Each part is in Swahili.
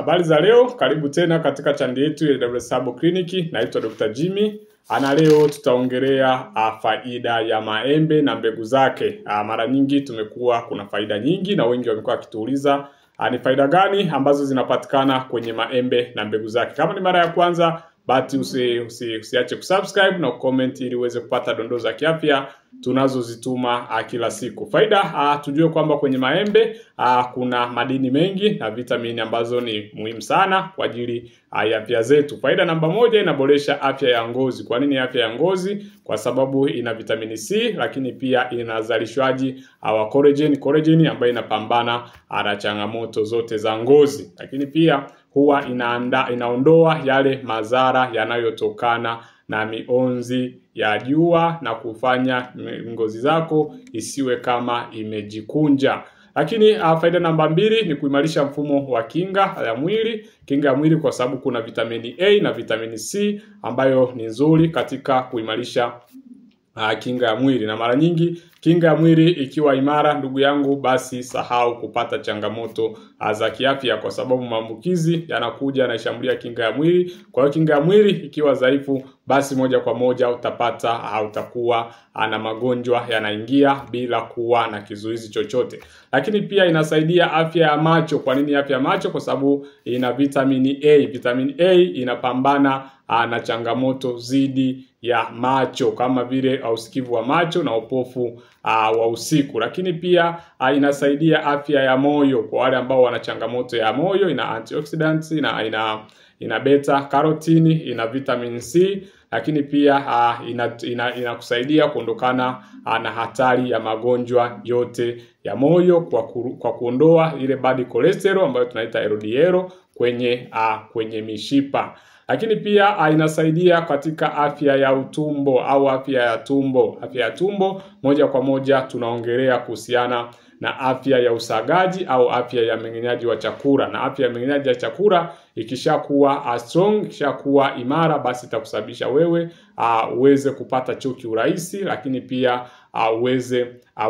Habari za leo, karibu tena katika channel yetu ya WS Herbal Clinic. Naitwa Dr. Jimmy. Leo tutaongelea faida ya maembe na mbegu zake. Mara nyingi kuna faida nyingi na wengi wamekuwa wakituuliza ni faida gani ambazo zinapatikana kwenye maembe na mbegu zake. Kama ni mara ya kwanza, basi usiache kusubscribe na comment ili uweze kupata dondoo za kiafya tunazozituma kila siku. Faida, tujue kwamba kwenye maembe kuna madini mengi na vitamini ambazo ni muhimu sana kwa ajili ya afya zetu. Faida namba moja, inaboresha afya ya ngozi. Kwa nini afya ya ngozi? Kwa sababu ina vitamini C, lakini pia ina uzalishwaji wa collagen ambayo inapambana na changamoto zote za ngozi. Lakini pia huwa inaondoa yale madhara yanayotokana na mionzi ya jua na kufanya ngozi zako isiwe kama imejikunja. Lakini faida namba mbili ni kuimarisha mfumo wa kinga ya mwili. Kinga ya mwili kwa sababu kuna vitamini A na vitamini C ambayo ni nzuri katika kuimarisha kinga ya mwili. Na mara nyingi kinga ya mwili ikiwa imara, ndugu yangu, basi sahau kupata changamoto za kiafya, kwa sababu maambukizi yanakuja na shambulia kinga ya mwili. Kwa hiyo kinga ya mwili ikiwa dhaifu, basi moja kwa moja utakuwa na magonjwa yanaingia bila kuwa na kizuizi chochote. Lakini pia inasaidia afya ya macho. Kwa nini afya ya macho? Kwa sababu ina vitamini A. Vitamini A inapambana na changamoto zidi ya macho kama vile usikivu wa macho na upofu wa usiku. Lakini pia inasaidia afya ya moyo. Kwa wale ambao wana changamoto ya moyo, ina antioxidants, ina beta carotene, ina vitamin C, lakini pia inakusaidia kuondokana na hatari ya magonjwa yote ya moyo kwa kuondoa ile bad cholesterol ambayo tunaita LDL kwenye mishipa. Lakini pia inasaidia katika afya ya utumbo au afya ya tumbo. Afya ya tumbo moja kwa moja tunaongelea kuhusiana na afya ya usagaji au afya ya mmeng'enyaji wa chakula. Na afya ya mmeng'enyaji wa chakula ikishakuwa strong, ikishakuwa imara, basi itakusababisha wewe uweze kupata choo kiurahisi, lakini pia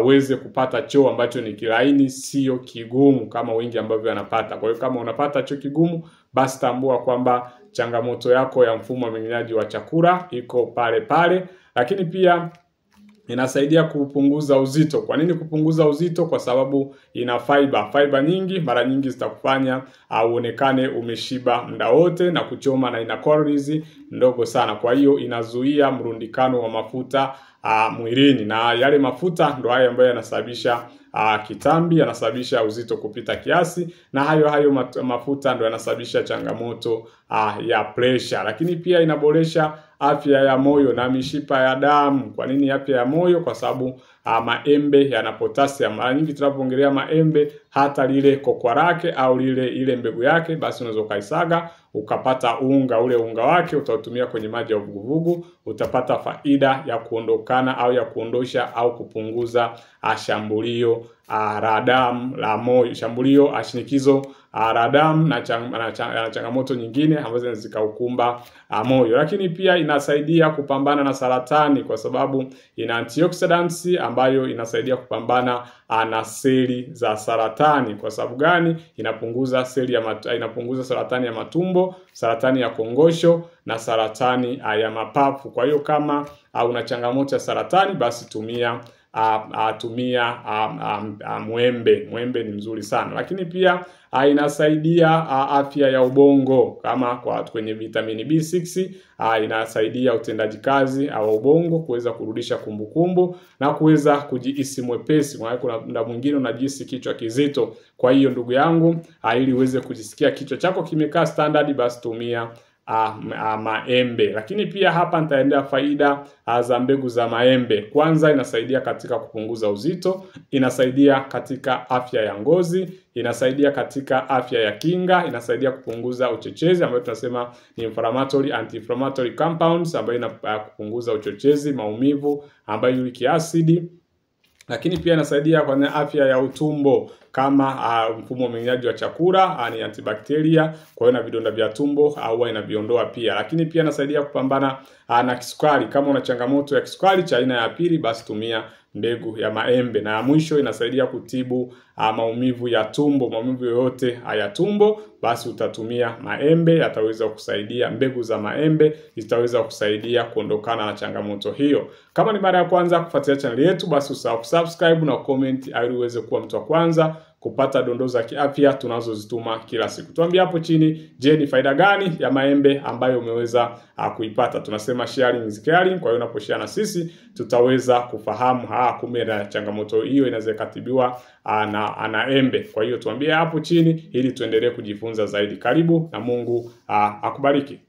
uweze kupata choo ambacho ni kilaini, sio kigumu kama wengi ambavyo wanapata. Kwa hiyo kama unapata choo kigumu, basi tambua kwamba changamoto yako ya mfumo wa mmeng'enyaji wa chakula iko pale. Lakini pia inasaidia kupunguza uzito. Kwa nini kupunguza uzito? Kwa sababu ina fiber nyingi, mara nyingi zitakufanya uonekane umeshiba muda wote na kuchoma, na ina calories ndogo sana. Kwa hiyo inazuia mrundikano wa mafuta mwilini, na yale mafuta ndo haya ambayo yanasababisha kitambi, yanasababisha uzito kupita kiasi, na hayo mafuta ndo yanasababisha changamoto ya pressure. Lakini pia inaboresha afya ya moyo na mishipa ya damu. Kwa nini afya ya moyo? Kwa sababu maembe yana potassium. Mara nyingi tunapoongelea maembe, hata lile kokwa lake au ile mbegu yake, basi unaweza kaisaga ukapata unga. Ule unga wake utautumia kwenye maji ya uvuguvugu, utapata faida ya kuondokana au ya kuondosha au kupunguza shambulio la damu la moyo, shambulio shinikizo la damu na changamoto nyingine ambazo zikaukumba moyo. Lakini pia inasaidia kupambana na saratani kwa sababu ina antioxidants ambayo inasaidia kupambana na seli za saratani. Kwa sababu gani? Inapunguza saratani ya matumbo, saratani ya kongosho na saratani ya mapafu. Kwa hiyo kama una changamoto ya saratani, basi tumia mwembe. Mwembe ni mzuri sana. Lakini pia inasaidia afya ya ubongo, kama kwenye vitamini B6 inasaidia utendaji kazi wa ubongo, kuweza kurudisha kumbukumbu na kuweza kujihisi mwepesi. Kuna muda mwingine unajihisi kichwa kizito. Kwa hiyo ndugu yangu, ili uweze kujisikia kichwa chako kimekaa standard, basi tumia maembe. Lakini pia hapa nitaendea faida za mbegu za maembe. Kwanza, inasaidia katika kupunguza uzito, inasaidia katika afya ya ngozi, inasaidia katika afya ya kinga, inasaidia kupunguza uchochezi ambayo tunasema ni anti-inflammatory compounds ambayo kupunguza uchochezi, maumivu ambayo uric acid. Lakini pia inasaidia kwenye afya ya utumbo. kama mfumo wa mmeng'enyaji wa chakula, ni antibakteria, kwa hiyo na vidonda vya tumbo huwa inaviondoa pia. Lakini pia inasaidia kupambana na kisukari. Kama una changamoto ya kisukari cha aina ya pili, basi tumia mbegu ya maembe. Na mwisho inasaidia kutibu maumivu ya tumbo, maumivu yoyote ya tumbo, basi utatumia maembe, yataweza kusaidia. Mbegu za maembe zitaweza kusaidia kuondokana na changamoto hiyo. Kama ni mara ya kwanza kufuatilia channel yetu, basi usahau kusubscribe na comment ili uweze kuwa mtu wa kwanza kupata dondoo za kiafya tunazozituma kila siku. Tuambie hapo chini, je, ni faida gani ya maembe ambayo umeweza kuipata? Tunasema sharing is caring, kwa hiyo unaposhare na sisi tutaweza kufahamu kumbe na changamoto hiyo inaweza kutibiwa na embe. Kwa hiyo tuambie hapo chini ili tuendelee kujifunza zaidi. Karibu na Mungu akubariki.